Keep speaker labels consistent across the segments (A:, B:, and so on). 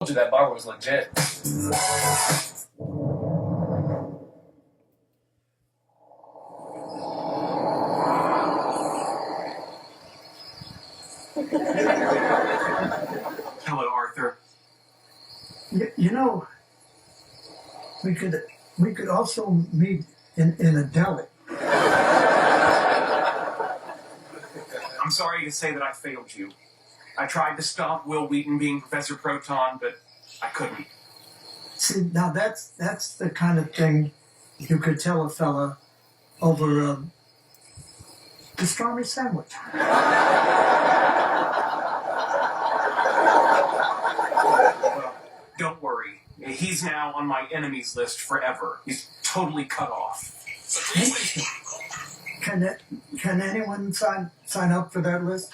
A: told you that bar was legit.
B: Hello, Arthur.
C: You know, we could also meet in a deli.
B: I'm sorry to say that I failed you. I tried to stop Will Wheaton being Professor Proton, but I couldn't.
C: See, now that's the kind of thing you could tell a fella over a pastrami sandwich.
B: Well, don't worry. He's now on my enemies list forever. He's totally cut off.
C: Can anyone sign up for that list?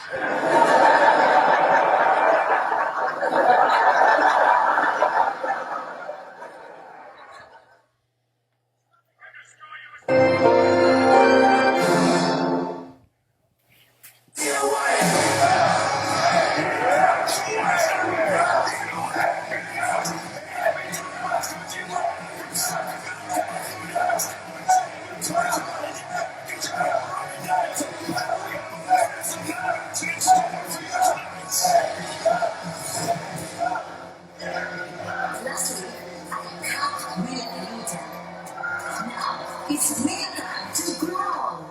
D: It's Mina to grow.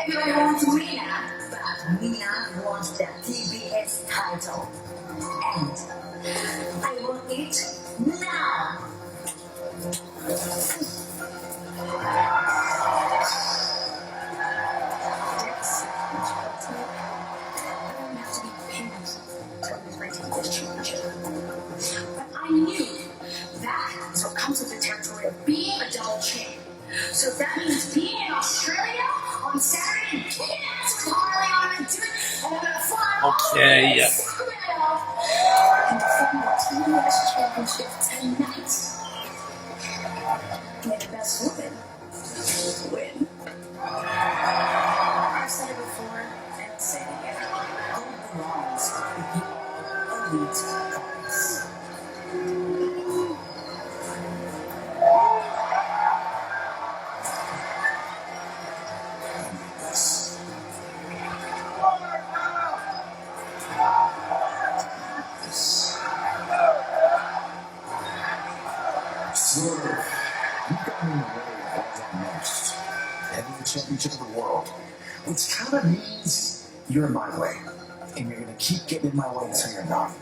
D: Everybody wants Mina, but Mina wants the TBS title. And I want it now. But I knew that is what comes with the territory of being a double champ. So that means being in Australia on Saturday and kicking ass with Harley on a dude, and I'm gonna fly all the way to Sacramento and defend the TBS championship tonight. May the best woman win. I've said it before, and I'll say it again. Gold belongs with the elite guys.
E: Swerve, you've got me in the way of what I most. Heavyweight championship of the world. Which kind of means you're in my way. And you're going to keep getting in my way until you're not.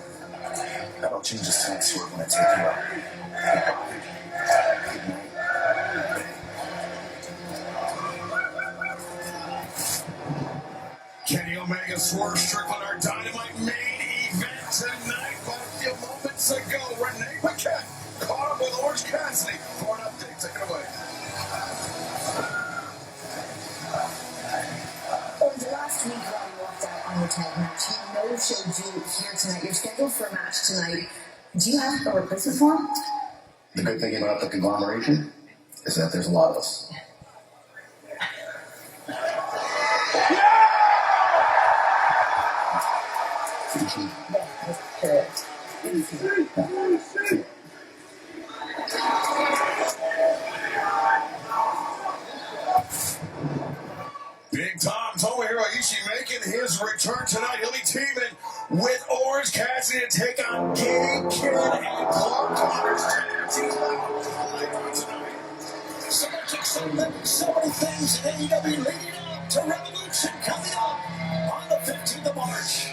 E: That'll change this time, Swerve, when I take you out. Good night.
F: Kenny Omega, Swerve Strickland, our Dynamite main event tonight. But a few moments ago, Renee Paquette caught up with Orange Cassidy for an update. Take it away.
D: Orange, last week while you walked out on your tag match, he no-showed you here tonight. You're scheduled for a match tonight. Do you have a replacement for him?
E: The good thing about the conglomeration is that there's a lot of us.
F: Big Tom Tomohiro Ishii making his return tonight. He'll be teaming with Orange Cassidy to take on Gay Kid and Clark Connors tag team later on tonight.
G: So much excitement, so many things in AEW leading up to Revolution coming up on the 15th of March.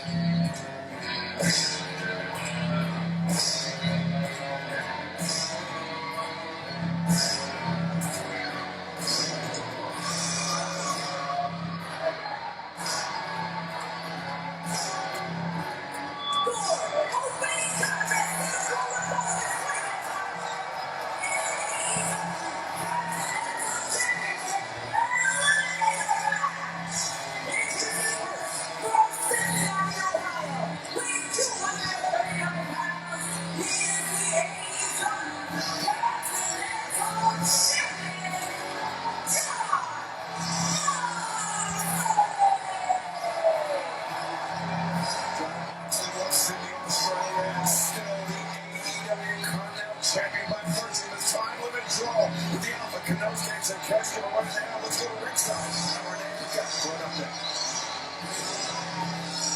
F: champion by virtue of his time limit draw with the Alpha Kenosuke and Kestra right now. Let's go to ringside. Renee, you got it right up there.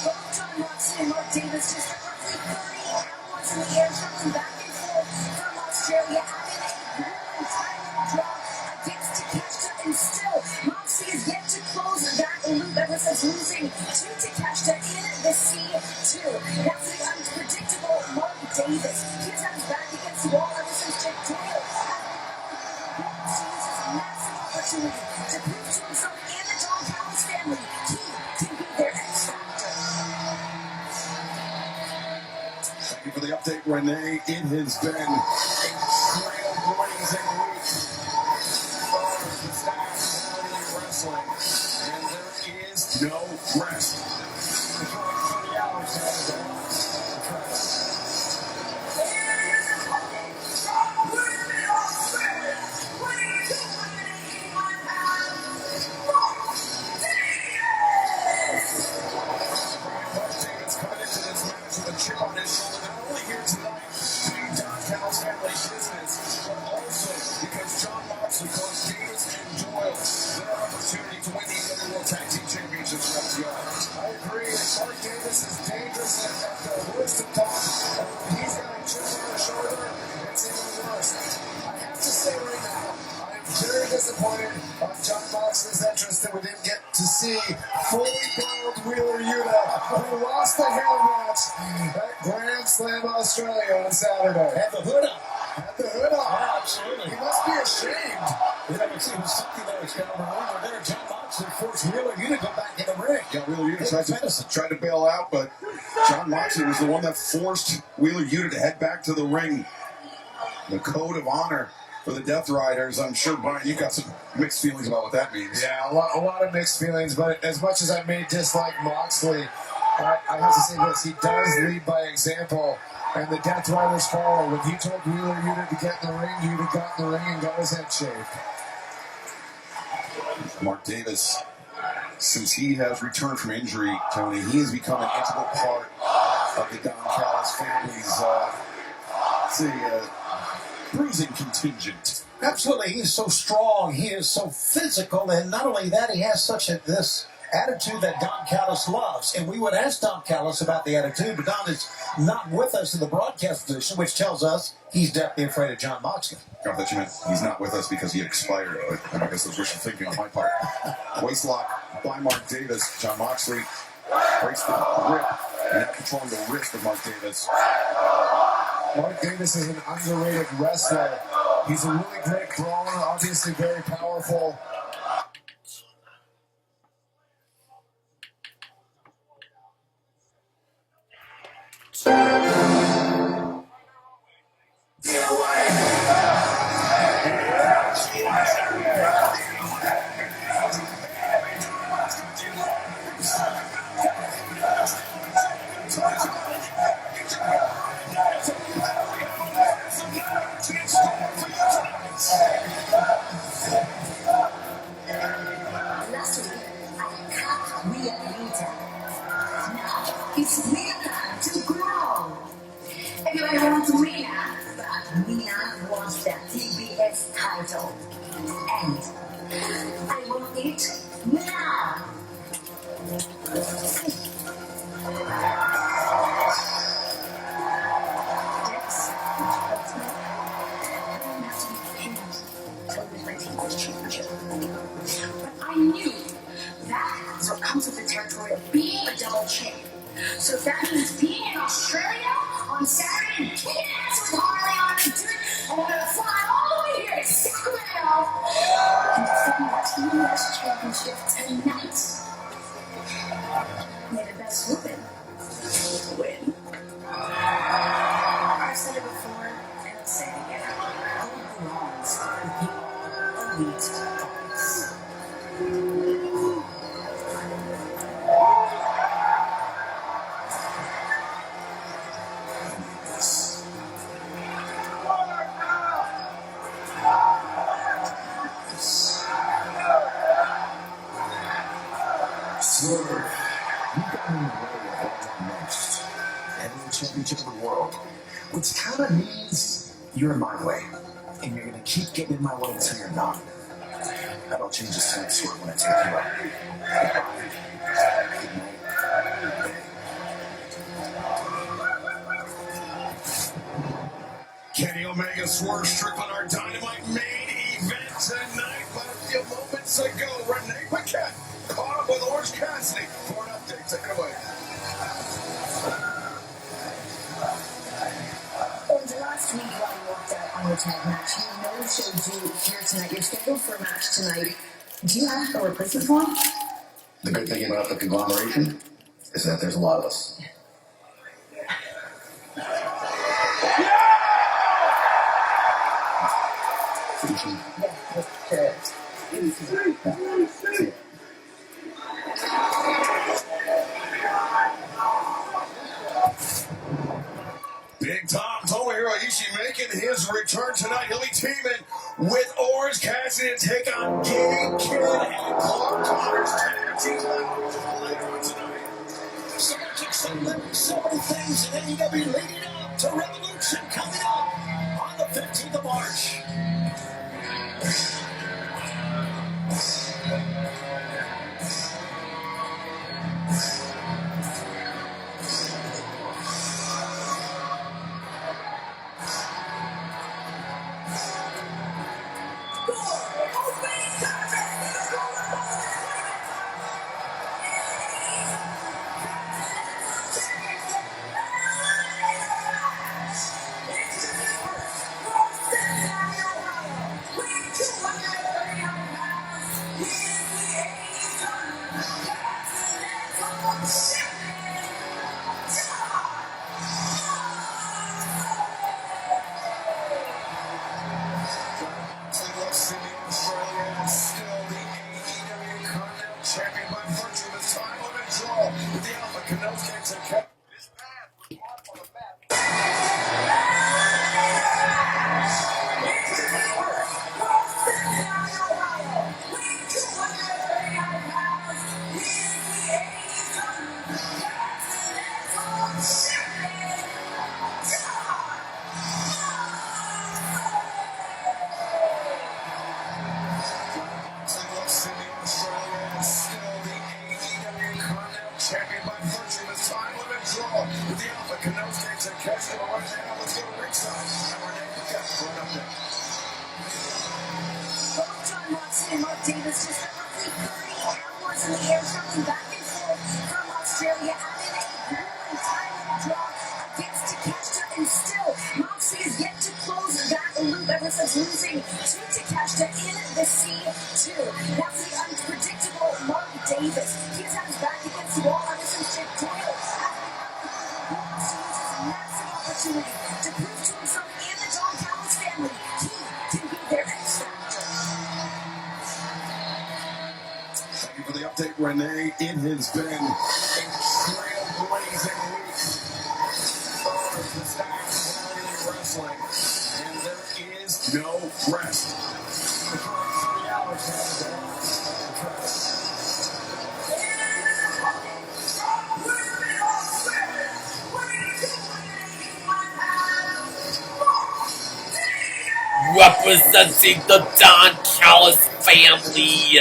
D: Both John Moxley and Mark Davis just roughly 30 hours in the air, traveling back and forth from Australia, having a grueling time draw against Takeshita, and still Moxley is yet to close that loop ever since losing to Takeshita in the C2. That's the unpredictable Mark Davis. He's had his back against the wall ever since Jake Doyle sees his massive opportunity to prove to himself and the John Callis family he can be their X Factor.
F: Thank you for the update, Renee. It has been a trailblazing week for the Staff Wrestling, and there is no rest. The 20 hours has been chip on his shoulder, not only here tonight doing Don Callis family business, but also because John Moxley cost Davis and Doyle their opportunity to win the NWA World Tag Team Championships from the I agree. Mark Davis is dangerous at the worst of times. He's got a chip on his shoulder. It's even worse. I have to say right now, I am very disappointed on John Moxley's entrance that we didn't get to see fully build Wheeler Yuta, who lost the hair match at Grand Slam Australia on Saturday.
G: Had the hood up.
F: Had the hood up.
G: Yeah, absolutely.
F: He must be ashamed.
G: You know, it was something that was kind of wrong there. John Moxley forced Wheeler Yuta to go back in the ring.
F: Yeah, Wheeler Yuta tried to bail out, but John Moxley was the one that forced Wheeler Yuta to head back to the ring. The code of honor for the Death Riders. I'm sure, Brian, you got some mixed feelings about what that means.
A: Yeah, a lot of mixed feelings, but as much as I may dislike Moxley, I have to say this, he does lead by example, and the Death Riders follow. When he told Wheeler Yuta to get in the ring, Yuta got in the ring and got his head shaved.
F: Mark Davis, since he has returned from injury, Tony, he has become an integral part of the Don Callis family's bruising contingent.
G: Absolutely. He is so strong. He is so physical. And not only that, he has such this attitude that Don Callis loves. And we would ask Don Callis about the attitude, but Don is not with us in the broadcast position, which tells us he's definitely afraid of John Moxley.
F: I thought you meant he's not with us because he expired, but I guess that's wishful thinking on my part. Waist lock by Mark Davis. John Moxley breaks the grip and now controlling the wrist of Mark Davis.
A: Mark Davis is an underrated wrestler. He's a really great brawler, obviously very powerful.
D: Last week, I cut Rhea Rita. Now, it's Rhea time to grow. Everybody wants Rhea, but Rhea wants the TBS title. And I want it now. But I knew that is what comes with the territory of being a double champ. So that means being in Australia on Saturday and kicking ass with Harley on a dude, and we're gonna fly all the way here to Sacramento and defend the TBS championship tonight. May the best woman win. I've said it before, and I'll say it again. Who belongs with the elite guys?
E: Swerve, you got in the way of what I most. Heavyweight championship of the world. Which kind of means you're in my way, and you're going to keep getting in my way until you're not. That'll change the same sword when I take you out. Good night.
F: Kenny Omega Swerve Strickland, our Dynamite main event tonight. But a few moments ago, Renee Paquette caught up with Orange Cassidy for an update. Take it away.
D: Over the last week while you walked out on your tag match, you no-showed you here tonight. You're scheduled for a match tonight. Do you have a replacement for him?
E: The good thing about the conglomeration is that there's a lot of us.
F: Big Tom Tomohiro Ishii making his return tonight. He'll be teaming with Orange Cassidy to take on King Kid and Clark Connors tag team later on tonight.
G: So much excitement, so many things in AEW leading up to Revolution coming up on the 15th of March.
F: Champion by virtue of his time limit draw with the Alpha Canals kicks and kept his path was marked on the map. Champion by virtue of his time limit draw with the Alpha Canals kicks and catch him right now. Let's go to ringside. And Renee Paquette for an update.
D: Both John Moxley and Mark Davis just spent roughly 30 hours in the air traveling back and forth from Australia and in a grueling time draw against Takeshita, and still Moxley is yet to close that loop ever since losing to Takeshita in the C2. Now for the unpredictable Mark Davis. He's had his back against the wall ever since Jake Doyle he wants to use his massive opportunity to prove to himself and the Don Callis family he can be their X Factor.
F: Thank you for the update, Renee. It has been a trailblazing week for the Stacks Valley Wrestling, and there is no rest. The first 3 hours have been
H: representing the Don Callis family.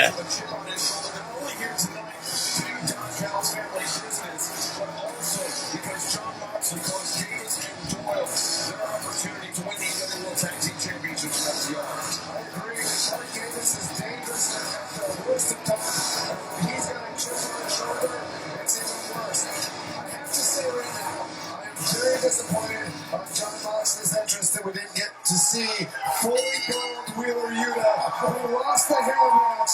A: Disappointed on John Moxley's entrance that we didn't get to see fully built Wheeler Yuta, who lost the hair match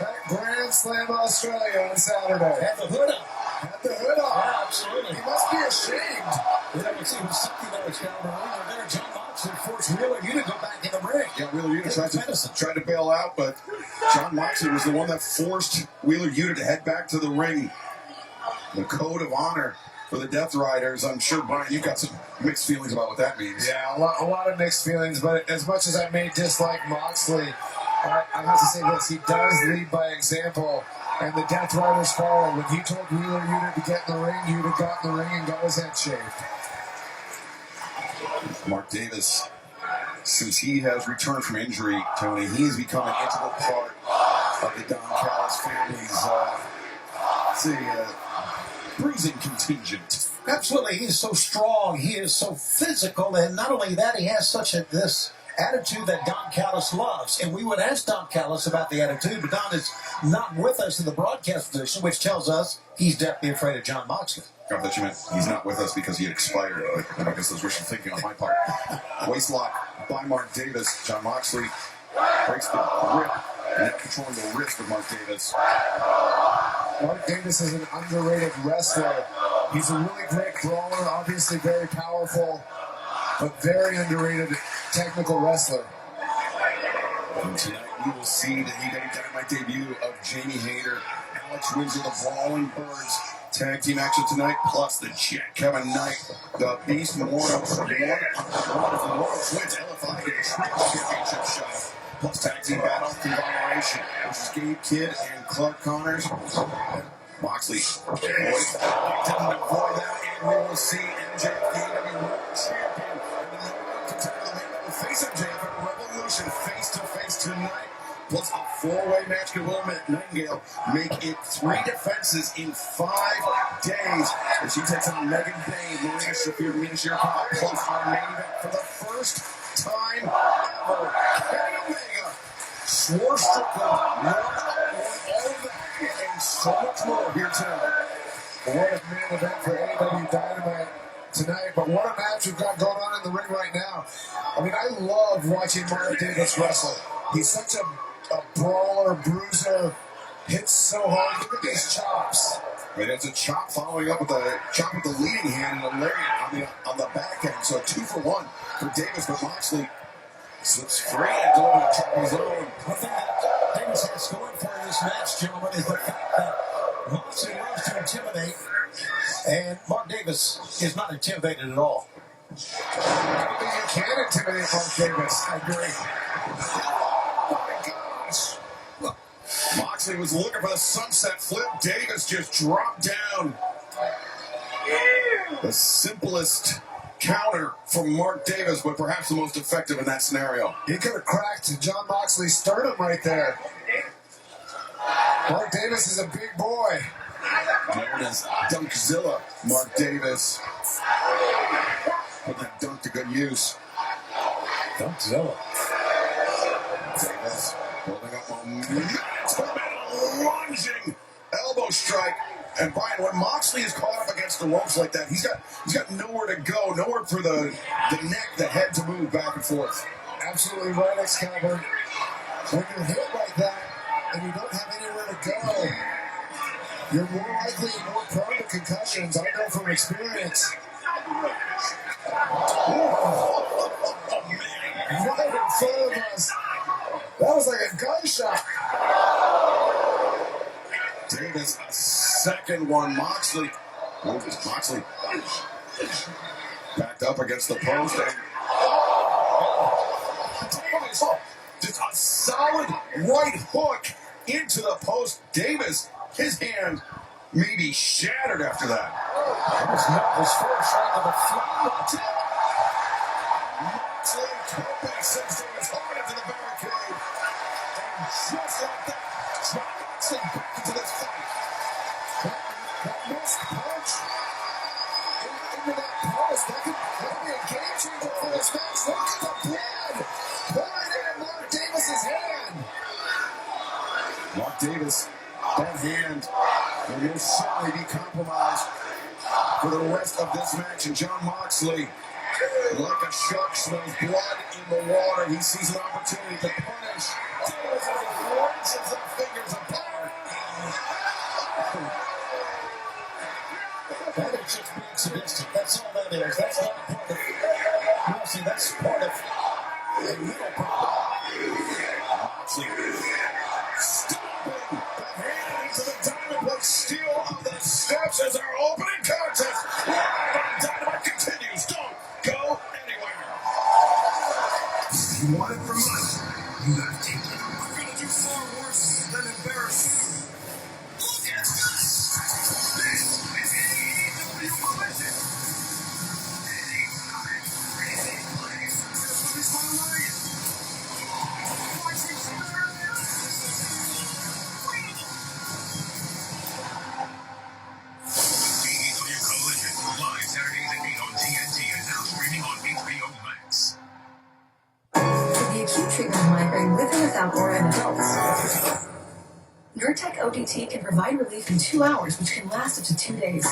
A: at Grand Slam Australia on Saturday.
G: Had the hood up.
A: Had the hood on.
G: Yeah, absolutely.
A: He must be ashamed.
G: Yeah, it was something that was found wrong. There, John Moxley forced Wheeler Yuta to go back in the ring.
F: Yeah, Wheeler Yuta tried to bail out, but John Moxley was the one that forced Wheeler Yuta to head back to the ring. The code of honor for the Death Riders. I'm sure, Brian, you've got some mixed feelings about what that means.
A: Yeah, a lot of mixed feelings, but as much as I may dislike Moxley, I have to say this, he does lead by example, and the Death Riders follow. When he told Wheeler Yuta to get in the ring, Yuta got in the ring and got his head shaved.
F: Mark Davis Since he has returned from injury, Tony, he has become an integral part of the Don Callis family's bruising contingent.
G: Absolutely, he's so strong. He is so physical, and not only that, he has such this attitude that Don Callis loves. And we would ask Don Callis about the attitude, but Don is not with us in the broadcast position, which tells us he's definitely afraid of Jon Moxley.
F: I thought you meant he's not with us because he had expired. But I guess that's wishful thinking on my part. Waist lock by Mark Davis. Jon Moxley breaks the grip, net controlling the wrist of Mark Davis.
A: Mark Davis is an underrated wrestler. He's a really great brawler, obviously very powerful, but very underrated technical wrestler.
F: And tonight you will see the AEW Dynamite debut of Jamie Hayter, Alex Windsor, the Brawling Birds tag team action tonight, plus the Jet Kevin Knight, the Beast Mortal, one of the Mortals wins LFI Championship shot, plus tag team battle conglomeration, which is Gabe Kidd and Clark Connors. Moxley didn't avoid that, and we will see MJF, the AEW World Champion, and the number one contender, the face of MJF at Revolution, face to face tonight. Plus a four-way match with Willow Nightingale make it 3 defenses in 5 days. And she takes on Megan Bay, Marina Shafir, Mina Shirkov, plus our main event for the first time ever. Kenny Omega, Swerve Strickland, all of that and so much more here tonight.
A: What a main event for AEW Dynamite tonight, but what a match we've got going on in the ring right now. I mean, I love watching Mark Davis wrestle. He's such a brawler, bruiser, hits so hard. Look at these chops.
F: I mean, it's a chop following up with a chop with the leading hand and a lariat on the back end. So 2 for 1 for Davis, but Moxley slips free and delivers a chop of his own.
G: One thing that Davis has going for in this match, gentlemen, is the fact that Moxley loves to intimidate, and Mark Davis is not intimidated at all.
A: I don't think you can intimidate Mark Davis. I agree.
F: Moxley was looking for the sunset flip. Davis just dropped down. The simplest counter from Mark Davis, but perhaps the most effective in that scenario.
A: He could have cracked Jon Moxley's sternum right there. Mark Davis is a big boy.
F: Known as Dunkzilla, Mark Davis. Put that dunk to good use.
G: Dunkzilla.
F: Davis building up momentum. Lunging elbow strike. And Brian, when Moxley is caught up against the ropes like that, he's got nowhere to go, nowhere for the neck, the head to move back and forth.
A: Absolutely right, Excalibur. When you're hit like that and you don't have anywhere to go, you're more likely and more prone to concussions. I know from experience. Right in front of us. That was like a gunshot.
F: Davis, a second one. Moxley backed up against the post. And Davis, just a solid right hook into the post. Davis, his hand may be shattered after that.
G: That was not his first shot of the flat.
F: Moxley, Kobe sends Davis hard into the barricade. And just like that, Jon Moxley back into this fight.
A: That missed punch into that post. That could be a game changer for this match. Look at the blood pouring into Mark Davis's hand.
F: Mark Davis, that hand will most certainly be compromised for the rest of this match. And Jon Moxley, like a shark, smells blood in the water. He sees an opportunity to punish Davis as he wrenches their fingers apart.
G: That is just being sadistic. That's all that is. That's not part of Moxley. That's part of a little problem.
F: Moxley stopping the hand into the Diamond Plate steel on the steps as our opening contest. Dynamite continues. Don't go anywhere.
E: You want it from us? You gotta take it. I'm gonna do far worse than embarrass you. Look at this! This is AEW Collision! Anytime, crazy place. This is my life.
I: treatment of migraine with or without aura in adults. Nurtec ODT can provide relief in 2 hours, which can last up to 2 days.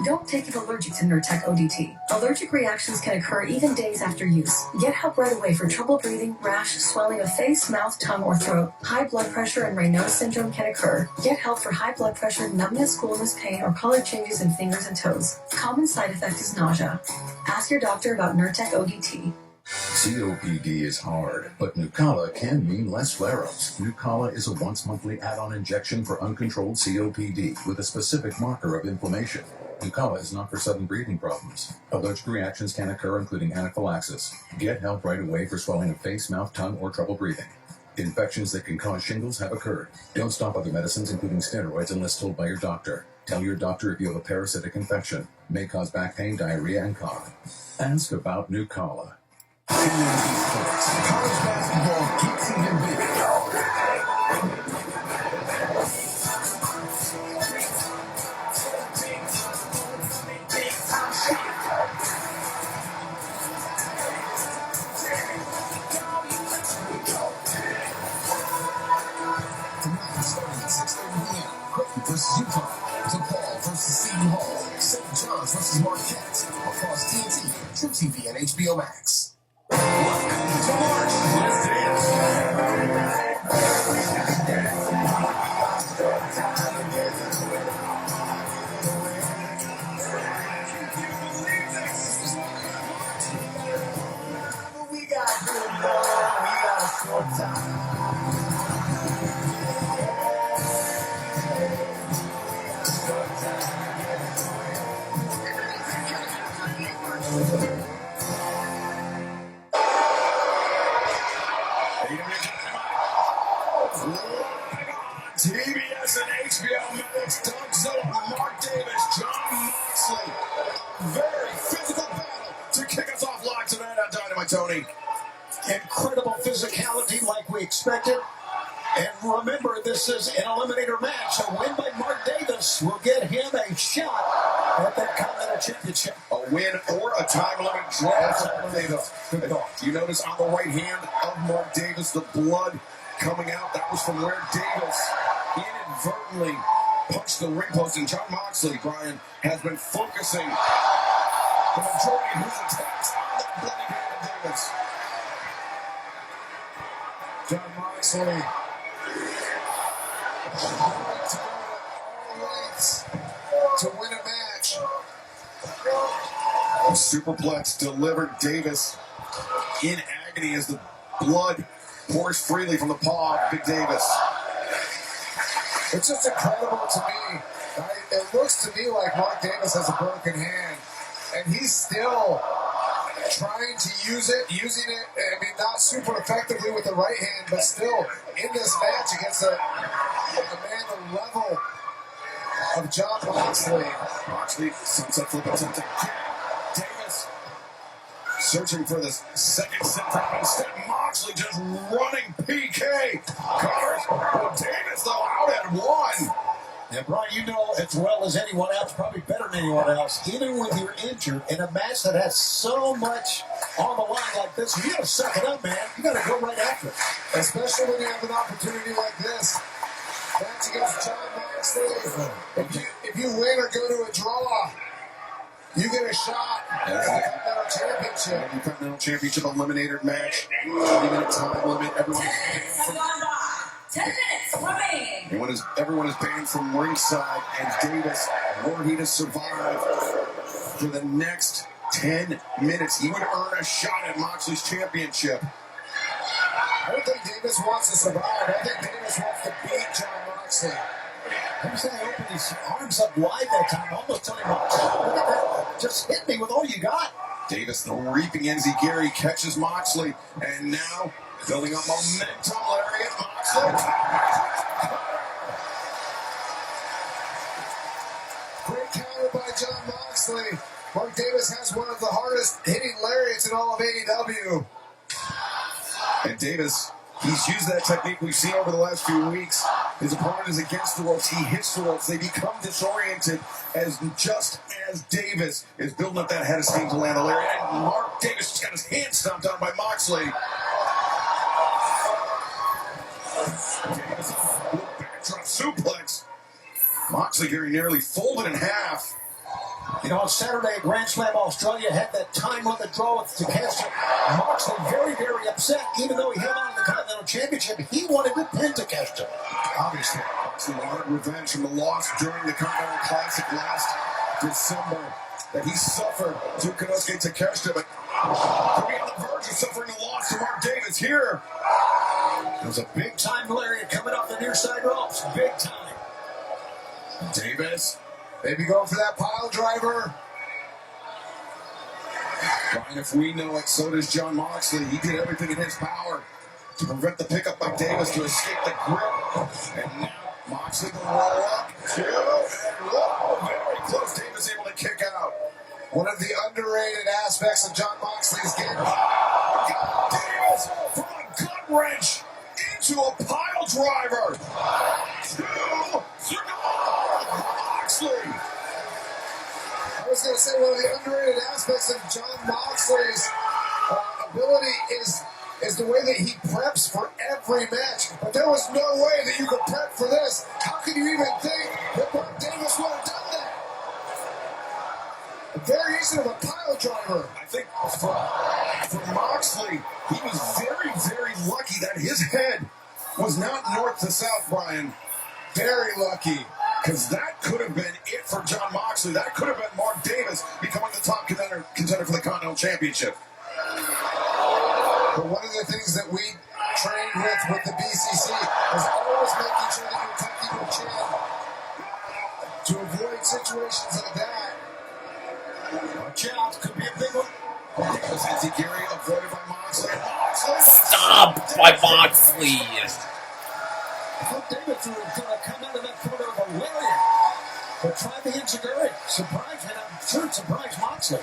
I: Don't take it allergic to Nurtec ODT. Allergic reactions can occur even days after use. Get help right away for trouble breathing, rash, swelling of face, mouth, tongue, or throat. High blood pressure and Raynaud's syndrome can occur. Get help for high blood pressure, numbness, coolness, pain, or color changes in fingers and toes. Common side effect is nausea. Ask your doctor about Nurtec ODT.
J: COPD is hard, but Nucala can mean less flare-ups. Nucala is a once-monthly add-on injection for uncontrolled COPD with a specific marker of inflammation. Nucala is not for sudden breathing problems. Allergic reactions can occur, including anaphylaxis. Get help right away for swelling of face, mouth, tongue, or trouble breathing. Infections that can cause shingles have occurred. Don't stop other medicines, including steroids, unless told by your doctor. Tell your doctor if you have a parasitic infection. May cause back pain, diarrhea, and cough. Ask about Nucala.
E: College basketball gets even bigger. Tonight, starting at 6:30 p.m., Creighton versus Utah, DePaul versus YEE Haw, St. John's versus Marquette, across TNT, True TV, and HBO Max. We got good ball, we got a short time.
F: TBS and HBO Max, Doug Zone, Mark Davis, John Moxley. Very physical battle to kick us off live tonight on Dynamite, Tony.
G: Incredible physicality like we expected. And remember, this is an eliminator match. A win by Mark Davis will get him a shot at that Continental Championship.
F: A win or a time limit draw for Mark Davis. Good call. You notice on the right hand of Mark Davis, the blood coming out. That was from where Davis inadvertently punched the ring post. And John Moxley, Brian, has been focusing the majority of his attacks on that bloody hand of Davis.
A: John Moxley. To win a match.
F: A superplex delivered. Davis in agony as the blood pours freely from the paw of Big Davis.
A: It's just incredible to me. It looks to me like Mark Davis has a broken hand, and he's still trying to using it, I mean, not super effectively with the right hand, but still in this match against a man the level of John Moxley.
F: Moxley, sunset flip attempt again. Davis searching for the second set time. Instead, Moxley just running PK. Covers. Davis, though, out at one.
G: And Brian, you know as well as anyone else, probably better than anyone else, even when you're injured in a match that has so much on the line like this, you got to suck it up, man. You got to go right after it.
A: Especially when you have an opportunity like this. Match against John Moxley. If you win or go to a draw, you get a shot at the Continental Championship.
F: The Continental Championship eliminator match. 20-minute time limit. Everyone is banned from ringside, and Davis, were he to survive for the next 10 minutes, he would earn a shot at Moxley's championship.
A: I don't think Davis wants to survive. I think Davis wants to beat John Moxley.
G: I'm saying he opened his arms up wide that time, almost telling him, look at that, just hit me with all you got.
F: Davis, the reaping Enziguri, catches Moxley, and now building up momentum, lariat Moxley.
A: Great counter by John Moxley. Mark Davis has one of the hardest hitting lariats in all of AEW.
F: And Davis, he's used that technique we've seen over the last few weeks. His opponent is against the ropes. He hits the ropes. They become disoriented as Davis is building up that head of steam to land the lariat. And Mark Davis just got his hand stomped on by Moxley. Moxley. Backdrop suplex. Moxley here, he nearly folded in half.
G: You know, on Saturday at Grand Slam Australia had that time limit draw with Takeshita. Moxley very, very upset, even though he held on to the Continental Championship. He wanted to pin Takeshita.
F: Obviously, Moxley wanted revenge from the loss during the Continental Classic last December that he suffered to Konosuke Takeshita, but could be on the verge of suffering a loss to Mark Davis here.
G: There's a big-time lariat coming off the near side ropes. Big time.
F: Davis.
A: Maybe going for that pile driver.
F: Brian, if we know it, so does Jon Moxley. He did everything in his power to prevent the pickup by Davis to escape the grip. And now Moxley will roll up, two, and whoa, very close. Davis able to kick out.
A: One of the underrated aspects of Jon Moxley's game.
F: Davis from a gut wrench into a pile driver. Two, three, Moxley.
A: I was going to say one of the underrated aspects of Jon Moxley's ability is the way that he preps for every match. But there was no way that you could prep for this. How could you even think that Mark Davis would have done that? A variation of a pile driver.
F: I think for Moxley, he was very, very lucky that his head was not north to south, Brian.
A: Very lucky.
F: Because that could have been it for Jon Moxley. That could have been Mark Davis becoming the top contender for the Continental Championship.
A: But one of the things that we trained with the BCC is always making sure that you're tucking your chin to avoid situations like that.
G: Watch out, could be a big one.
F: Davis Enziguri avoided by Moxley.
H: Stop by Moxley.
G: I thought Davis was going to come out of that corner of a lariat. But try the Enziguri. Surprise, and I'm sure it surprised Moxley.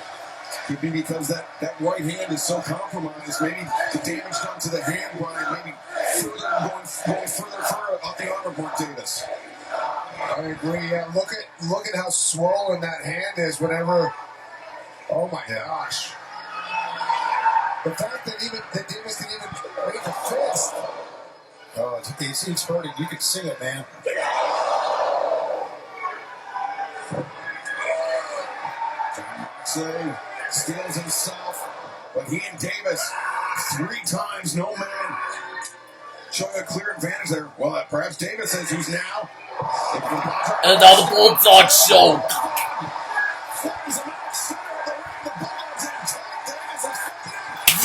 F: Could be because that right hand is so compromised. Maybe the damage done to the hand, Brian, maybe going further up the arm of Mark Davis.
A: I agree. Yeah, look at how swollen that hand is whenever. Oh my gosh! The fact that Davis can even make a fist.
G: Oh, it's hurting. You can see it, man.
F: Moxley steals himself, but he and Davis 3 times, no man, showing a clear advantage there. Well, perhaps Davis is who's now.
H: Another bulldog choke.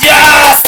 H: Yes!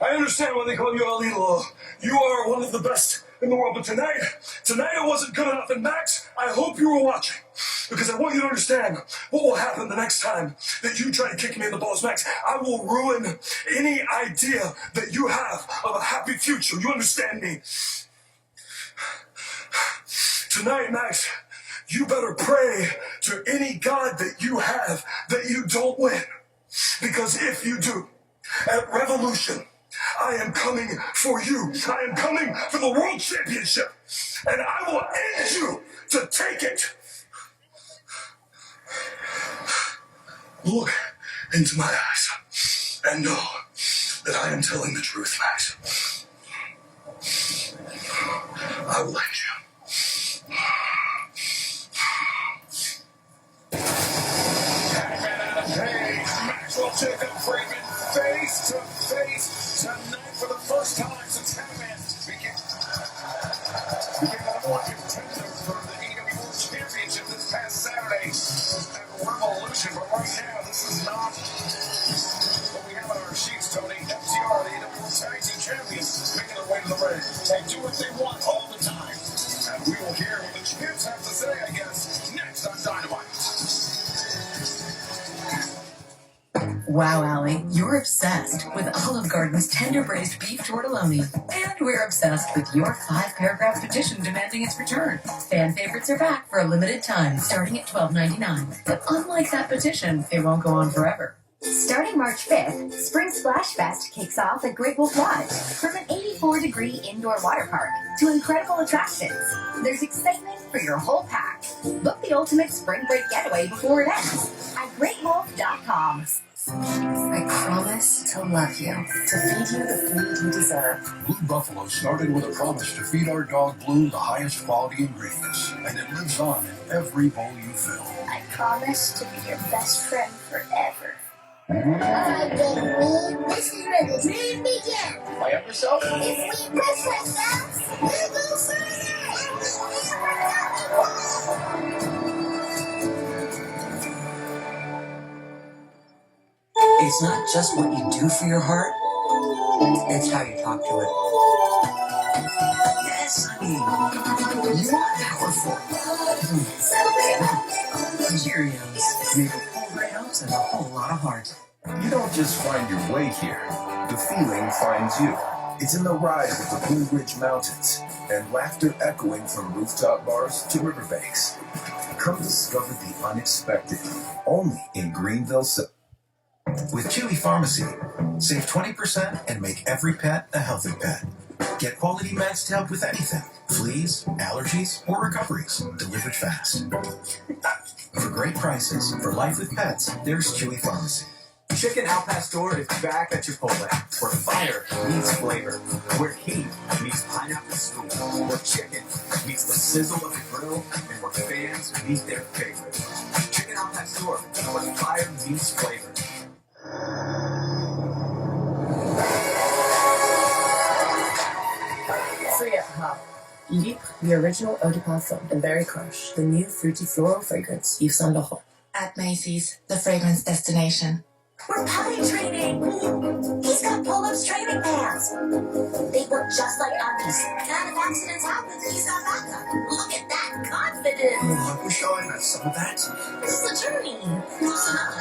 K: I understand why they call you El Idolo. You are one of the best in the world, but tonight it wasn't good enough. And Max, I hope you were watching, because I want you to understand what will happen the next time that you try to kick me in the balls. Max, I will ruin any idea that you have of a happy future. You understand me? Tonight, Max, you better pray to any god that you have that you don't win. Because if you do, at Revolution, I am coming for you. I am coming for the World Championship. And I will end you to take it. Look into my eyes and know that I am telling the truth, Max. I will end you.
F: Maxwell Jacob Freeman face to face tonight for the first time since Hangman became the number one contender for the AEW World Championship this past Saturday at Revolution. But right now, this is not what we have on our sheets, Tony. FTR, the AEW World Tag Team Champions, making their way to the ring. They do what they want all the time. And we will hear what the champs have to say, I guess, next on Dynamite.
L: Wow, Allie, you're obsessed with Olive Garden's tender braised beef tortelloni. And we're obsessed with your 5-paragraph petition demanding its return. Fan favorites are back for a limited time, starting at $12.99. But unlike that petition, it won't go on forever.
M: Starting March 5th, Spring Splash Fest kicks off at Great Wolf Lodge. From an 84-degree indoor water park to incredible attractions, there's excitement for your whole pack. Book the ultimate spring break getaway before it ends at GreatWolf.com.
L: I promise to love you, to feed you the food you deserve.
N: Blue Buffalo started with a promise to feed our dog Blue the highest quality ingredients, and it lives on in every bowl you fill.
D: I promise to be your best friend forever.
O: Alright, baby, this is where the dream begins.
E: Play up yourself?
O: If we push ourselves, we will succeed.
P: It's not just what you do for your heart, it's how you talk to it. Yes, honey. You are powerful. Cheerios. Made with whole grain oats and a whole lot of heart.
Q: You don't just find your way here. The feeling finds you. It's in the ride with the Blue Ridge Mountains and laughter echoing from rooftop bars to riverbanks. Come discover the unexpected, only in Greenville.
R: With Chewy Pharmacy, save 20% and make every pet a healthy pet. Get quality meds to help with anything. Fleas, allergies, or recoveries. Delivered fast. For great prices, for life with pets, there's Chewy Pharmacy.
S: Chicken Al Pastor is back at Chipotle, where fire meets flavor, where heat meets pineapple scoop, where chicken meets the sizzle of the grill, and where fans meet their favorites. Chicken Al Pastor, where fire meets flavor.
T: Free at Hop. Leap, the original eau de parfum, and Berry Crush, the new fruity floral fragrance, Yves Saint Laurent.
U: At Macy's, the fragrance destination.
O: We're potty training. He's got pull-ups training pants. They work just like undies. And if accidents happen, he's got backup. Look at that confidence.
N: Oh, I wish I had some of that.
O: This is a journey. Loosen up.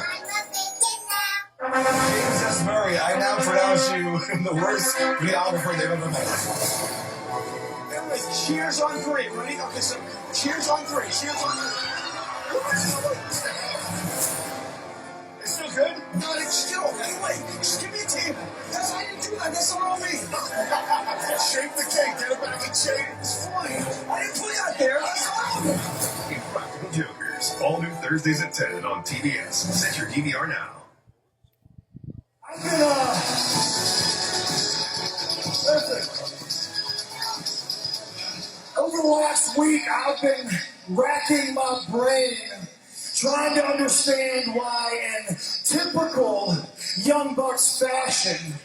O: I'm a big
V: Princess Murray, I now pronounce you the worst videographer they've ever met.
F: Cheers on 3. Ready? Okay, so cheers on 3. Cheers on 3. It's still good? No, it's still. Wait, just give me a table. I didn't do that. That's all on me. Shake the cake. Get it back and shake. It's fine. I didn't put it out there.
W: Impractical Jokers. All new Thursdays at 10 on TBS. Set your DVR now.
F: I've been, listen. Over the last week, I've been racking my brain trying to understand why, in typical Young Bucks fashion,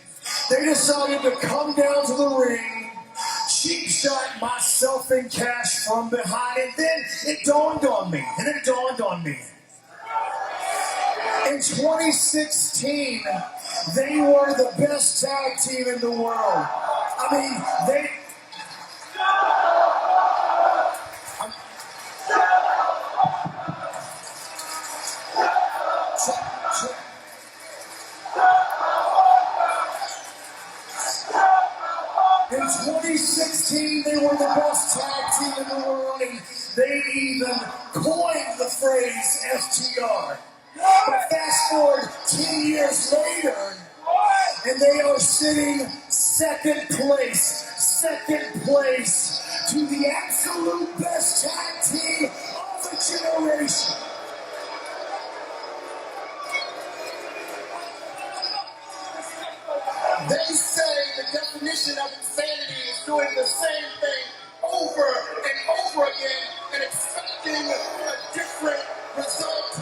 F: they decided to come down to the ring, cheap shot myself in cash from behind, and then it dawned on me. In 2016, they were the best tag team in the world. I mean, they... In 2016, they were the best tag team in the world, and they even coined the phrase FTR. But fast forward 10 years later, and they are sitting
A: second place to the absolute best tag team of the generation. They say the definition of insanity is doing the same thing over and over again and expecting a different result.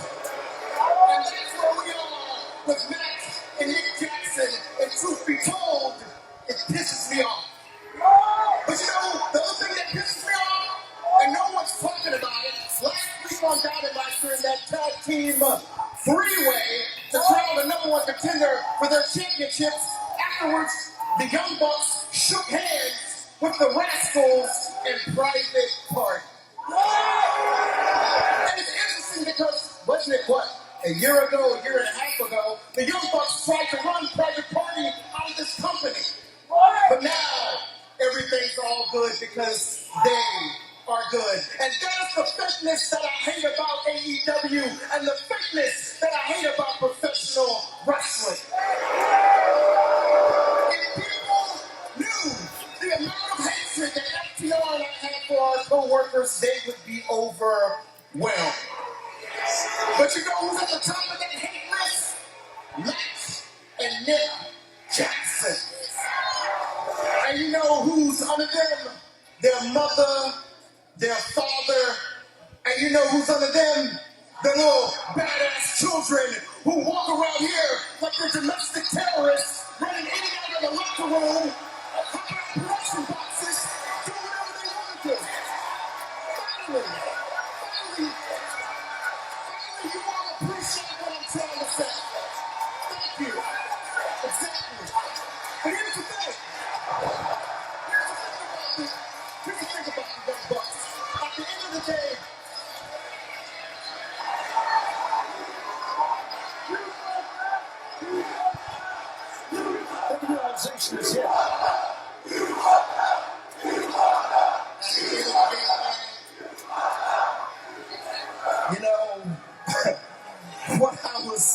A: And that's where we are with Max and Nick Jackson. And truth be told, it pisses me off. But you know, the other thing that pisses me off, and no one's talking about it, last week on Dynamite in that tag team three-way to crown the number one contender for their championships. Afterwards, the Young Bucks shook hands with the Rascals in private part. And it's interesting because, wasn't it what? A year and a half ago, the Young Bucks tried to run Private Party out of this company. But now, everything's all good because they are good. And that's the fakeness that I hate about AEW and the fakeness that I hate about professional wrestling. If people knew the amount of hatred that FTR and I had for our co-workers, they would be overwhelmed. But you know who's at the top of that hate list? Max and Nick Jackson. And you know who's under them? Their mother, their father, and you know who's under them? The little badass children who walk around here like they're domestic terrorists, running in and out of the locker room, hopping out production boxes, doing whatever they want to do. Finally, you all appreciate what I'm trying to say. Thank you. Exactly. But here's the thing. Here's the thing about the Young Bucks. At the end of the day, the realization is here. You know, what I was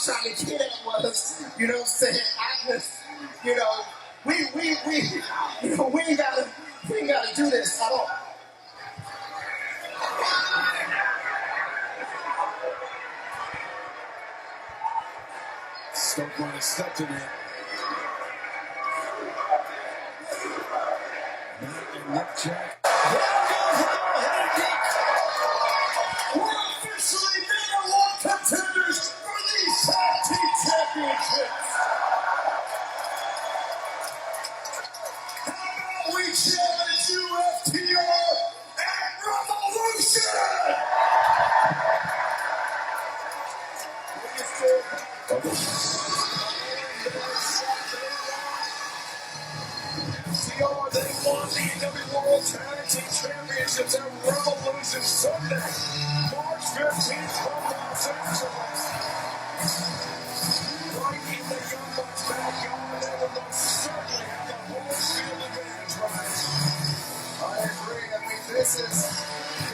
A: trying to get at was, you know what I'm saying? I just, you know, we ain't gotta do this. I don't.
F: Stokely has stepped in it. Matt and Nick Jack.
A: We're officially number one contenders for these tag team championships. How about we challenge you, FTR, at Revolution?
F: FTR, they won the AEW World Tag Team Championships at Revolution Sunday, March 15th from Los Angeles. Right in the Young Bucks backyard, they will most certainly have the home field advantage, right?
A: I agree. I mean, this is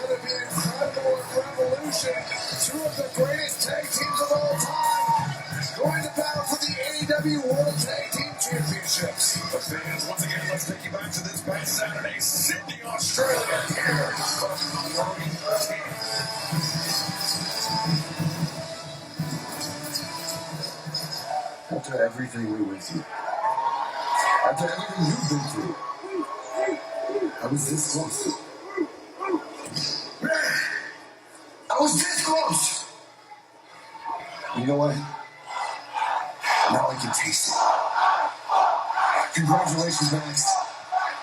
A: going to be incredible at Revolution. Two of the greatest tag teams of all time going to battle for the AEW World Tag Team Championships.
F: But fans, once again, let's take you back to this past Saturday, Sydney, Australia. Here,
Q: After everything we went through, after everything you've been through, I was this close. I was this close. You know what? Now I can taste it. Congratulations, Max.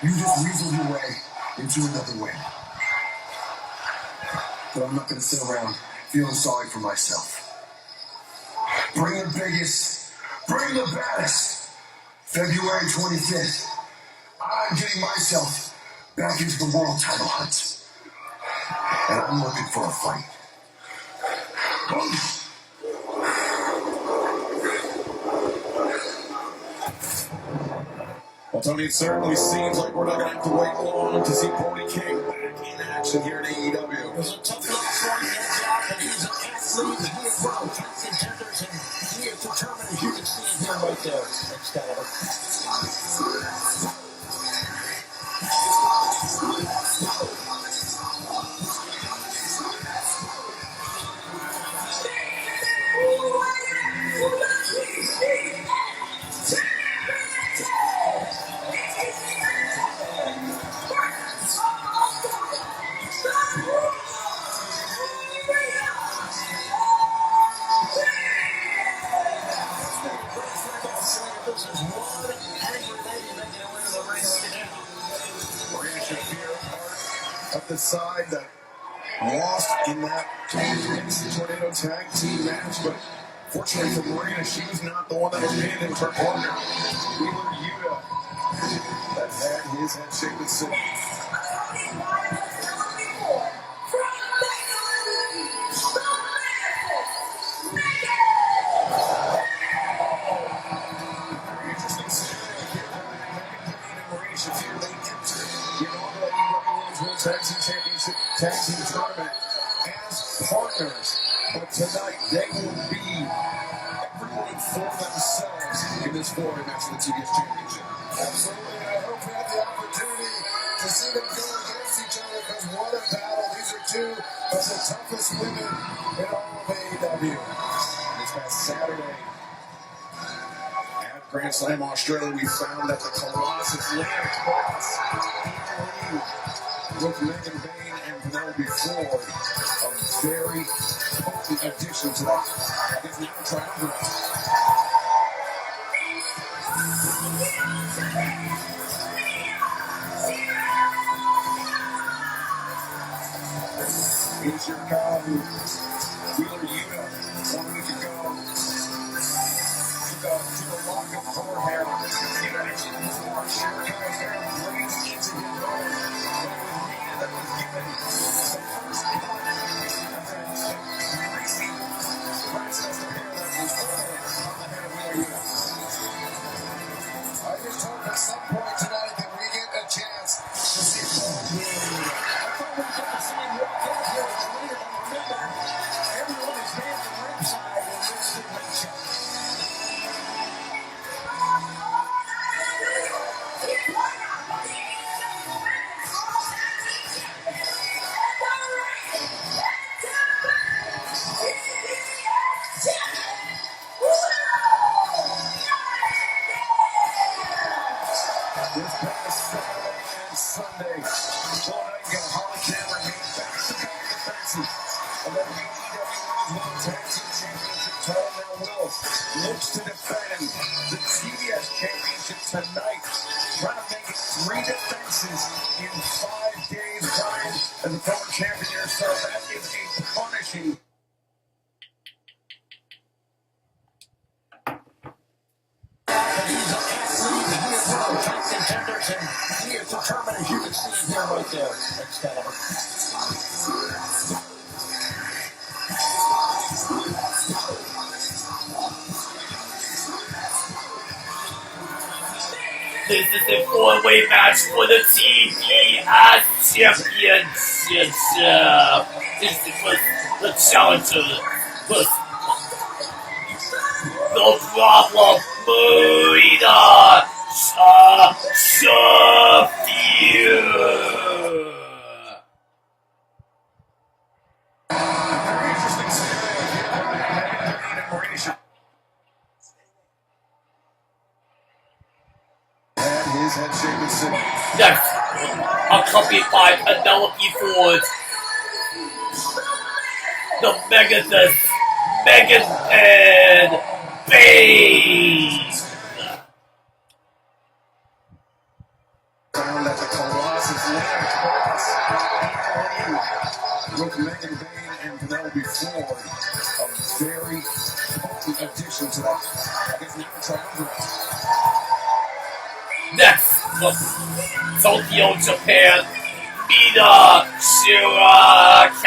Q: You just weaseled your way into another win. But I'm not going to sit around feeling sorry for myself. Bring the biggest, bring the baddest. February 25th, I'm getting myself back into the world title hunt. And I'm looking for a fight.
F: Well, Tony, it certainly seems like we're not going to have to wait long to see Brody King back in action here at AEW.
G: It was a tough look for him, Jack, and he's an athlete, and he is one of the top contenders, and he is determined, as you can see in here right there, Excalibur.
F: Of the side that lost in that tornado tag team match, but fortunately for Marina, she was not the one that was pinned. It was her partner, Wheeler Yuta, that had his handshake with Sid. Tag Team Championship Tag Team Tournament as partners, but tonight they will be everyone for themselves in this four-way match for the TBS Championship. Absolutely, and I hope we have the opportunity to see them go against each other, because what a battle. These are two of the toughest women in all of AEW. This past Saturday at Grand Slam Australia, we found that the Colossus landed twice with Megan Bain and Penelope Ford, a very potent addition to that, I guess, now triumvirate. In Chicago, Wheeler Yuta, 1 week ago, took a lock of her hair, and actually before Chicago's hair braids into his own. That was given the first cut of that greasy process of hair that was formed on the head of Wheeler Yuta. I just hope at some point tonight that we get a chance to see Wheeler Yuta. I thought we got to see him walk out here in the arena, but remember, everyone is banned from ringside in this situation. This past Saturday and Sunday, Willow Nightingale, Holly Cameron made back-to-back defenses of the AEW Women's Tag Team Championship title. Now Willow looks to defend the TBS Championship tonight, trying to make it 3 defenses in 5 days. Brian, as a former champion yourself, that is a punishing.
G: He is determined, as you can see him here right there, Excalibur.
H: This is a four-way match for the TBS Championship. This was the challenger. The problem, Marina Next, accompanied by Penelope Ford, the Megadeth, Megan and Bain.
F: Found that the Colossus landed twice with Megan Bain and Penelope Ford, a very potent addition to that, I guess, now triumvirate.
H: Next, Tokyo, Japan, Mina Shirakawa.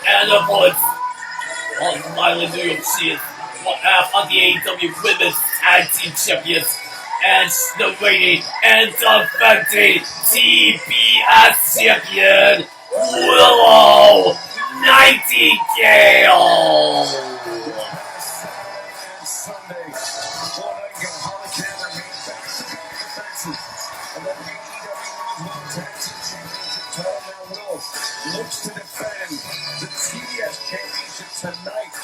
H: And of course, on Island, New York City, on the AEW Women's Tag Team Champions and the reigning and defending TBS Champion, Willow Nightingale.
F: Sunday, Willow Nightingale, Holly Cameron made back-to-back defenses of the AEW Women's Tag Team Championship title. Now Willow looks to defend the TBS Championship tonight,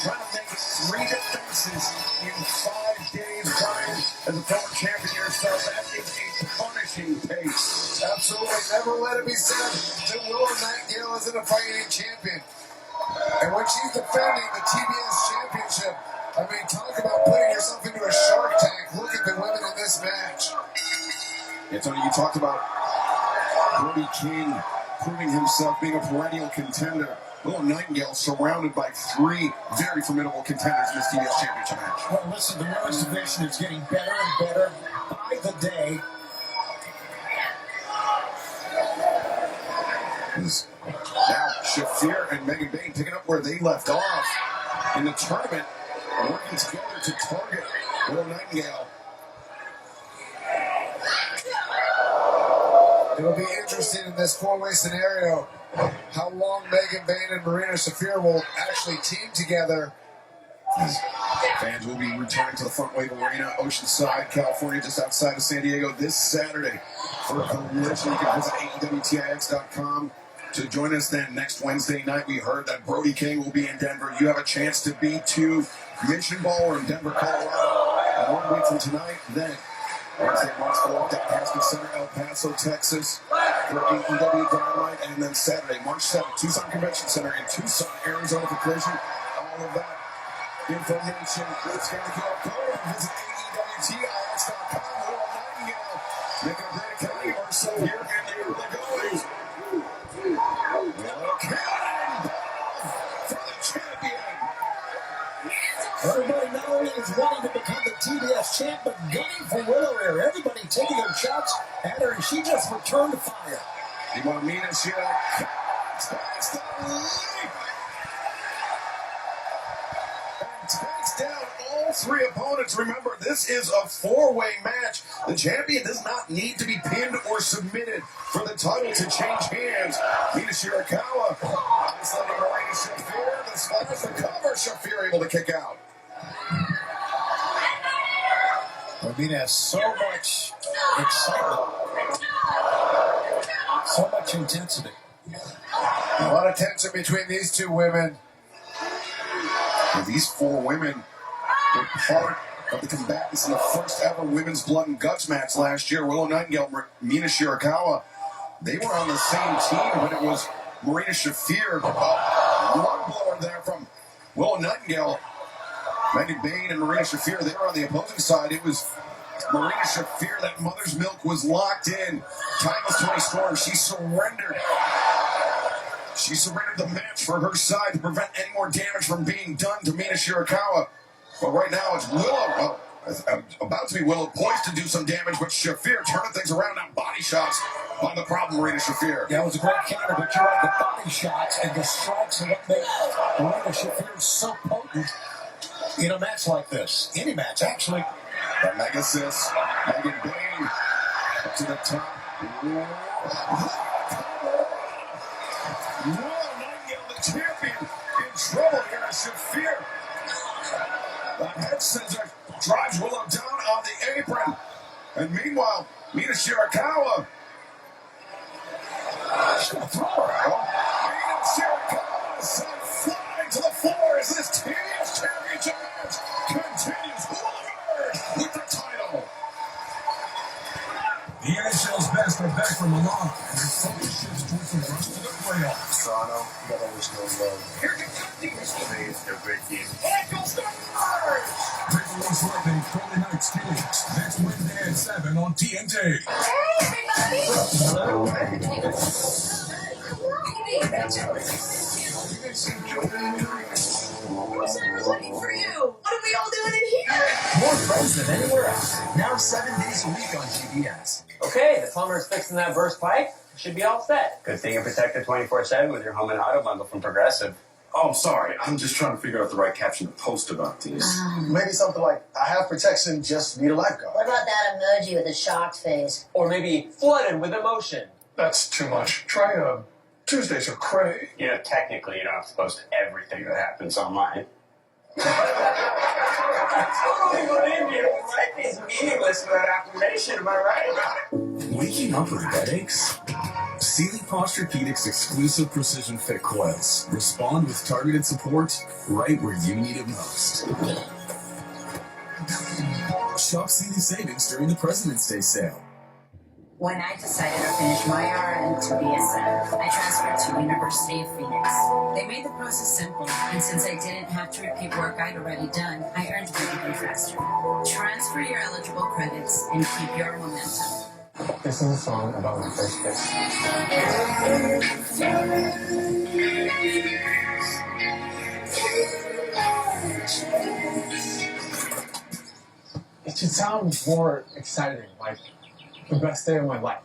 F: trying to make it 3 defenses in 5 days. Brian, as a former champion yourself, that is a punishing pace.
A: Absolutely. Never let it be said that Willow Nightingale isn't a fighting champion. And when she's defending the TBS Championship, I mean, talk about putting yourself into a shark tank. Look at the women in this match.
F: Yeah, Tony, you talked about Brody King proving himself being a perennial contender. Willow Nightingale surrounded by 3 very formidable contenders in this TBS Championship match.
G: Well, listen, the women's division is getting better and better by the day.
F: Now, Shafir and Megan Bain picking up where they left off in the tournament, working together to target Willow Nightingale.
A: It'll be interesting in this 4-way scenario how long Megan Bain and Marina Shafir will actually team together.
F: Fans will be returning to the Front Wave Arena, Oceanside, California, just outside of San Diego this Saturday for a collision. You can visit AEWTIX.com to join us then next Wednesday night. We heard that Brody King will be in Denver. You have a chance to be to Mission Ball in Denver, Colorado. And 1 week from tonight, then Wednesday, March 4th at Haskell Center, El Paso, Texas for AEW Dynamite. And then Saturday, March 7th, Tucson Convention Center in Tucson, Arizona for collision. All of that information is going to go. Visit AEWTIX.com. Willow Nightingale making a great account of herself here in the early goings. Willow Cannon for the champion.
G: Everybody not only is wanting to become the TBS champ, but gunning for Willow here. Everybody taking their shots at her, and she just returned fire.
F: You want me to see that? Takes down all 3 opponents. Remember, this is a 4-way match. The champion does not need to be pinned or submitted for the title to change hands. Mina Shirakawa isolating Marina Shafir. The splash, the cover. Shafir able to kick out.
G: Marina has so much excitement, so much intensity.
A: A lot of tension between these 2 women.
F: And these 4 women were part of the combatants in the first ever women's blood and guts match last year. Willow Nightingale, Mina Shirakawa, they were on the same team, but it was Marina Shafir, one blower there from Willow Nightingale. Megan Bain and Marina Shafir, they were on the opposing side. It was Marina Shafir. That mother's milk was locked in. Time was 20 storm. She surrendered. She surrendered the match for her side to prevent any more damage from being done to Mina Shirakawa. But right now it's Willow. About to be Willow, poised to do some damage, but Shafir turning things around. Now body shots by the problem, Marina Shafir.
G: Yeah, it was a great counter, but you're right, the body shots and the strikes are what make Marina Shafir so potent in a match like this. Any match, actually.
F: The mega sis, Megan Bain, up to the top. Willow Nightingale, the champion, in trouble here. Shafir. The head scissor drives Willow down on the apron. And meanwhile, Mina Shirakawa. She's going to throw her out. Mina Shirakawa sent flying to the floor as this TBS Championship match continues. With the title.
K: The NHL's best are back from Milan, and their focus shifts towards the run to the playoffs.
Q: Toronto, you gotta always go low.
K: Here comes the
Q: Phase, they're a great team.
K: And goes the Mars! Great release lightning, Friday night skills. Next Wednesday at 7 on TNT.
D: Hey,
O: I was looking for you. What are we all doing in here?
S: More friends than anywhere else. Now 7 days a week on TBS.
B: Okay, the plumber's fixing that burst pipe. Should be all set.
C: Good thing you're protected 24/7 with your home and auto bundle from Progressive.
W: Oh, I'm sorry. I'm just trying to figure out the right caption to post about these.
E: Maybe something like, I have protection, just need a lifeguard.
O: What about that emoji with a shocked face?
B: Or maybe flooded with emotion.
K: That's too much. Try Tuesdays are cray.
C: You know, technically, you're not supposed to everything that happens online.
B: I totally believe you. Life is meaningless without affirmation, am I right?
Q: Waking up with headaches? Sealy Posturepedics exclusive precision fit coils respond with targeted support right where you need it most. Shop Sealy savings during the President's Day sale.
L: When I decided to finish my RN to BSN, I transferred to University of Phoenix. They made the process simple, and since I didn't have to repeat work I'd already done, I earned my degree faster. Transfer your eligible credits and keep your momentum.
B: This is a song about my first kiss. It should sound more exciting, like the best day of my life.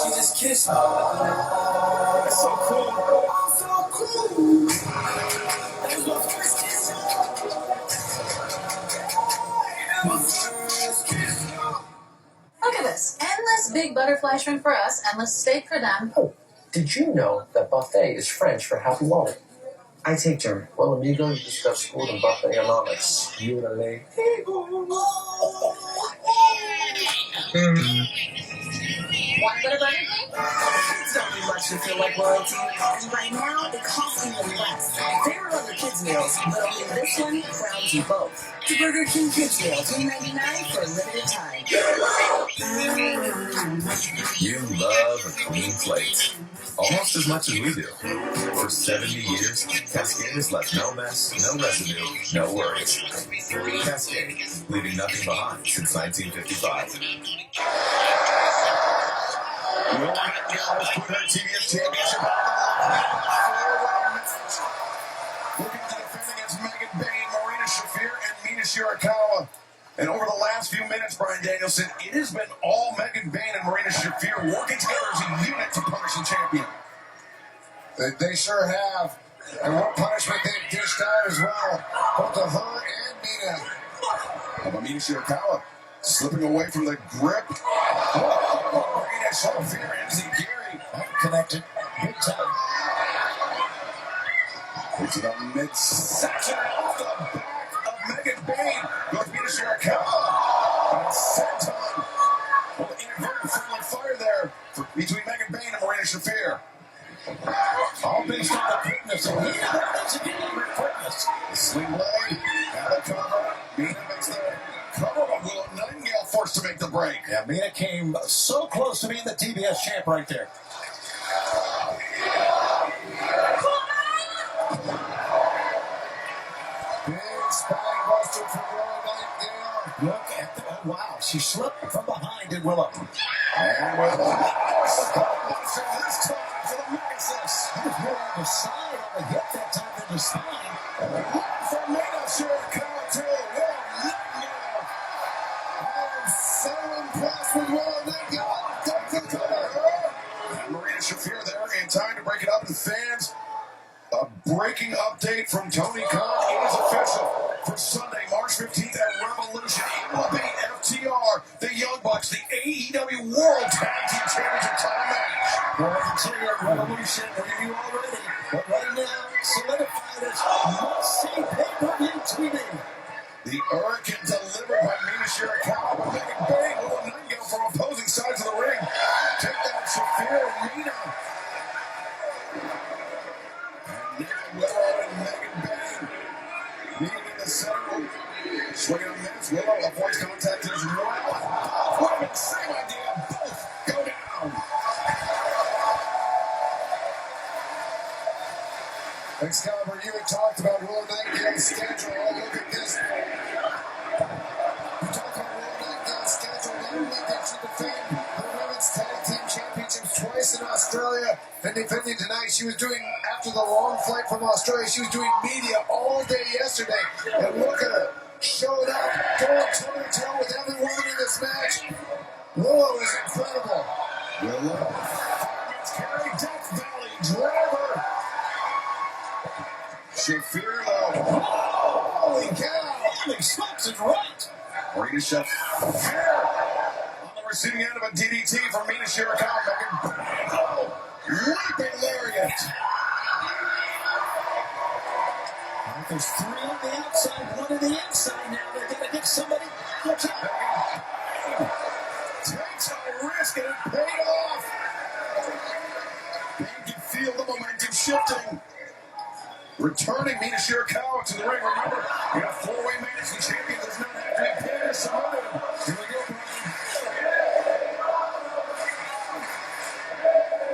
E: She just kissed me.
B: It's so cool.
E: So cool. That was my first kiss. My first kiss.
I: Look at this. Endless big butterfly shrimp for us, endless steak for them.
B: Oh, did you know that buffet is French for happy wallet? I take German. Well, amigo, you just got schooled in buffet economics. You and a lady.
I: Want to go to Burger King?
P: It's don't be much to feel like royalty, and right now it costs even less. There are other kids' meals, but only this one crowns you both. The Burger King Kids Meal, $3.99 for a limited time.
Q: You love a clean plate. Almost as much as we do. For 70 years, Cascade has left no mess, no residue, no worries. Cascade, leaving nothing behind since 1955.
F: Will Nightingale has put her TBS championship on the line. Looking to defend against Megan Bain, Marina Shafir, and Mina Shirakawa. And over the last few minutes, Brian Danielson, it has been all Megan Bain and Marina Shafir working together as a unit to punish the champion.
A: They sure have. And what punishment they've dished out as well. Both to her and Mina.
F: How about Mina Shirakawa slipping away from the grip? Marina Shafir and Zagiri
G: connected big time.
F: Into the midsection off the back of Megan Bain. Goes Mina Shirakawa. And senton. Well, inadvertent friendly fire there between Megan Bain and Marina Shafir.
G: All based on the quickness. And Mina does again with quickness.
F: The sling blade. Now the cover. Mina makes the cover of Willow Nightingale forced to make the break.
G: Yeah, Mina came so close to being the TBS champ right there.
A: Big spine buster for Willow Nightingale.
G: Look at the, oh wow, she slipped from behind in Willow.
F: And Willow buster this time for the Megasis.
G: He was more on the side on the hip that time than the spine.
F: And a look for Mina Shirakawa too. Willow Nightingale. I'm so impressed with Willow Nightingale. Don't cover. And Marina Shafir there in time to break it up. And fans, a breaking update from Tony Khan. It is official for Sunday, March 15th at Revolution. It will be FTR, the Young Bucks, the AEW World Tag Team Championship title match.
G: Well, I can tell you at Revolution, review already, but right now, solidified as must-see pay-per-view TV.
F: The Hurricane delivered by Mina Shirakawa, but Megan Bain, Willow Nightingale from opposing sides of the ring. Take down Shafir and Mina. And now Willow and Megan Bain meeting in the center. Swinging on minutes. Willow avoids contact as well. Wait a minute, same idea. Both go down.
A: Excalibur, you had talked about Willow Nightingale's schedule. Oh, look at this. You talked about Willow Nightingale's schedule. Not only did she defend her women's tag team championships twice in Australia, and defending tonight, she was doing, after the long flight from Australia, she was doing media all day yesterday. And look at her. Showed up, going toe-to-toe with every woman in this match. Willow is incredible.
F: Willow. Carry Death Valley driver. Chef Fair on the receiving end of a DDT from Mina Shirakawa. Leaping lariat.
G: There's 3 on the outside, 1 on the inside now. They're going to get somebody. Watch out.
F: Takes a risk and it paid off. You can feel the momentum shifting. Returning Mina Shirakawa to the ring. Remember, you have 4-way match. The champion does not have to be pinned or submitted. Here we go, Brian.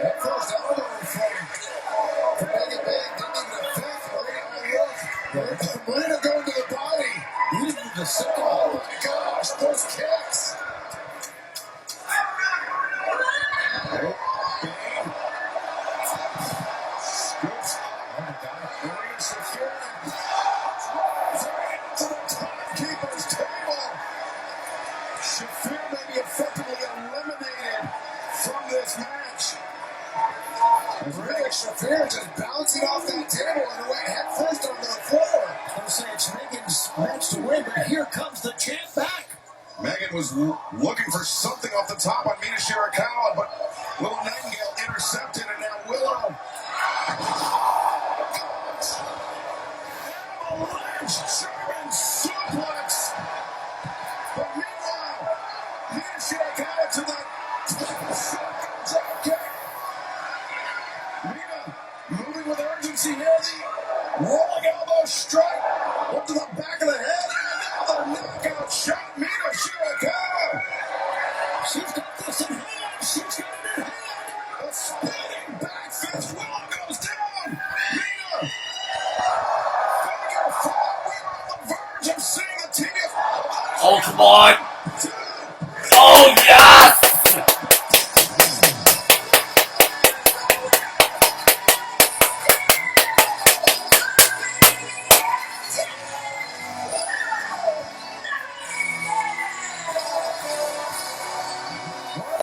F: That first elbow from Megan Bang didn't even affect Marina going to the body.
G: Using the second.
F: Oh my gosh, those kicks. Shafir may be effectively eliminated from this match. Really, Shafir just bouncing off that table and went head first onto the floor.
G: I'll say it's Megan's match to win, but here comes the champ back.
F: Megan was looking for something off the top on Mina Shirakawa, but Willow Nightingale intercepted, and now Willow. Avalanche German suplex. But meanwhile, Mina Shirakawa to the drop kick. Mina moving with urgency here. The rolling elbow strike up to the back of the head. And another knockout shot. Mina Shirakawa.
G: She's got this in hand. She's got it in hand.
F: A spinning back fist. Willow goes down. Mina. Figure 4. We are on the verge of seeing a TF.
H: Oh, come on. Oh, yeah.